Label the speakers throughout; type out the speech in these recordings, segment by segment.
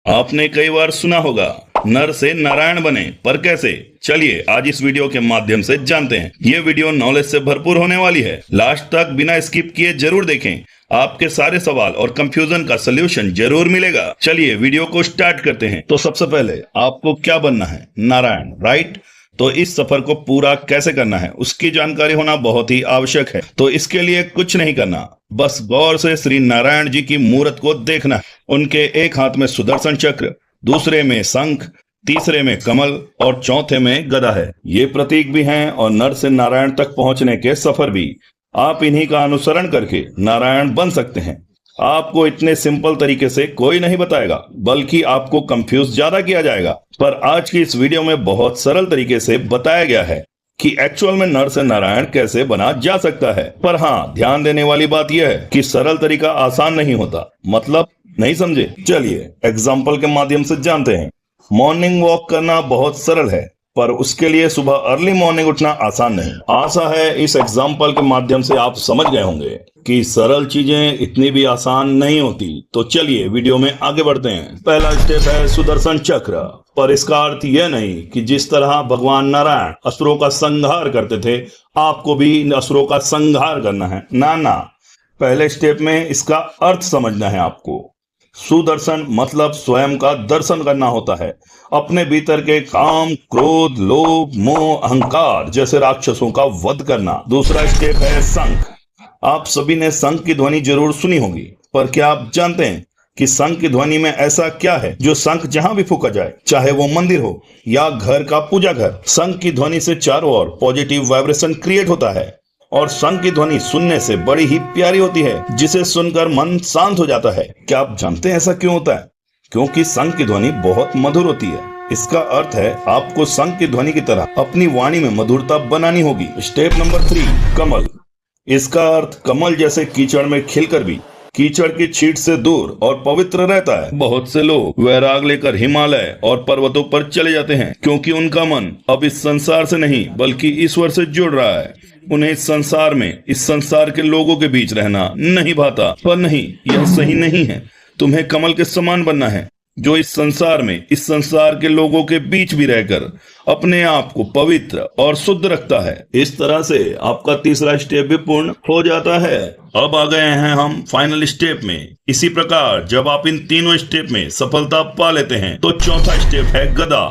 Speaker 1: आपने कई बार सुना होगा नर से नारायण बने, पर कैसे? चलिए आज इस वीडियो के माध्यम से जानते हैं। ये वीडियो नॉलेज से भरपूर होने वाली है। लास्ट तक बिना स्किप किए जरूर देखें। आपके सारे सवाल और कंफ्यूजन का सलूशन जरूर मिलेगा। चलिए वीडियो को स्टार्ट करते हैं। तो सबसे पहले आपको क्या बनना है? नारायण, राइट? तो इस सफर को पूरा कैसे करना है उसकी जानकारी होना बहुत ही आवश्यक है। तो इसके लिए कुछ नहीं करना, बस गौर से श्री नारायण जी की मूर्त को देखना है। उनके एक हाथ में सुदर्शन चक्र, दूसरे में शंख, तीसरे में कमल और चौथे में गदा है। ये प्रतीक भी हैं और नर से नारायण तक पहुंचने के सफर भी। आप इन्हीं का अनुसरण करके नारायण बन सकते हैं। आपको इतने सिंपल तरीके से कोई नहीं बताएगा, बल्कि आपको कंफ्यूज ज्यादा किया जाएगा। पर आज की इस वीडियो में बहुत सरल तरीके से बताया गया है कि एक्चुअल में नर से नारायण कैसे बना जा सकता है। पर हाँ, ध्यान देने वाली बात यह है कि सरल तरीका आसान नहीं होता। मतलब नहीं समझे? चलिए एग्जाम्पल के माध्यम से जानते हैं। मॉर्निंग वॉक करना बहुत सरल है, पर उसके लिए सुबह अर्ली मॉर्निंग उठना आसान नहीं। आशा है इस एग्जाम्पल के माध्यम से आप समझ गए होंगे कि सरल चीजें इतनी भी आसान नहीं होती। तो चलिए वीडियो में आगे बढ़ते हैं। पहला स्टेप है सुदर्शन चक्र। पर इसका अर्थ यह नहीं कि जिस तरह भगवान नारायण असुरों का संहार करते थे, आपको भी असुरों का संहार करना है। ना, पहले स्टेप में इसका अर्थ समझना है आपको। सुदर्शन मतलब स्वयं का दर्शन करना होता है। अपने भीतर के काम, क्रोध, लोभ, मोह, अहंकार जैसे राक्षसों का वध करना। दूसरा स्टेप है शंख। आप सभी ने शंख की ध्वनि जरूर सुनी होगी, पर क्या आप जानते हैं कि शंख की ध्वनि में ऐसा क्या है जो शंख जहां भी फूंका जाए, चाहे वो मंदिर हो या घर का पूजा घर, शंख की ध्वनि से चारों ओर पॉजिटिव वाइब्रेशन क्रिएट होता है। और शंख की ध्वनि सुनने से बड़ी ही प्यारी होती है, जिसे सुनकर मन शांत हो जाता है। क्या आप जानते हैं ऐसा क्यों होता है? क्योंकि शंख की ध्वनि बहुत मधुर होती है। इसका अर्थ है आपको शंख की ध्वनि की तरह अपनी वाणी में मधुरता बनानी होगी। स्टेप नंबर 3, कमल। इसका अर्थ कमल जैसे कीचड़ में खिलकर भी कीचड़ की छींट से दूर और पवित्र रहता है। बहुत से लोग वैराग लेकर हिमालय और पर्वतों पर चले जाते हैं, क्योंकि उनका मन अब इस संसार से नहीं बल्कि ईश्वर से जुड़ रहा है। उन्हें इस संसार में, इस संसार के लोगों के बीच रहना नहीं भाता। पर नहीं, यह सही नहीं है। तुम्हें कमल के समान बनना है, जो इस संसार में, इस संसार के लोगों के बीच भी रहकर अपने आप को पवित्र और शुद्ध रखता है। इस तरह से आपका तीसरा स्टेप भी पूर्ण हो जाता है। अब आ गए हैं हम फाइनल स्टेप में। इसी प्रकार जब आप इन तीनों स्टेप में सफलता पा लेते हैं, तो चौथा स्टेप है गदा।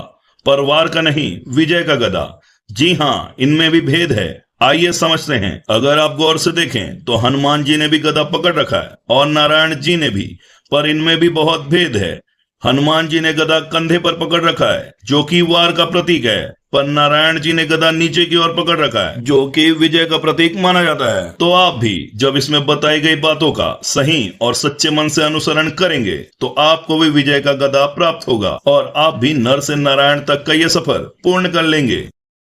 Speaker 1: पर वार का नहीं, विजय का गदा। जी हाँ, इनमें भी भेद है। आइए समझते हैं। अगर आप गौर से देखें तो हनुमान जी ने भी गदा पकड़ रखा है और नारायण जी ने भी, पर इनमें भी बहुत भेद है। हनुमान जी ने गदा कंधे पर पकड़ रखा है, जो कि वार का प्रतीक है, पर नारायण जी ने गदा नीचे की ओर पकड़ रखा है, जो कि विजय का प्रतीक माना जाता है। तो आप भी जब इसमें बताई गई बातों का सही और सच्चे मन से अनुसरण करेंगे, तो आपको भी विजय का गदा प्राप्त होगा और आप भी नर से नारायण तक का ये सफर पूर्ण कर लेंगे।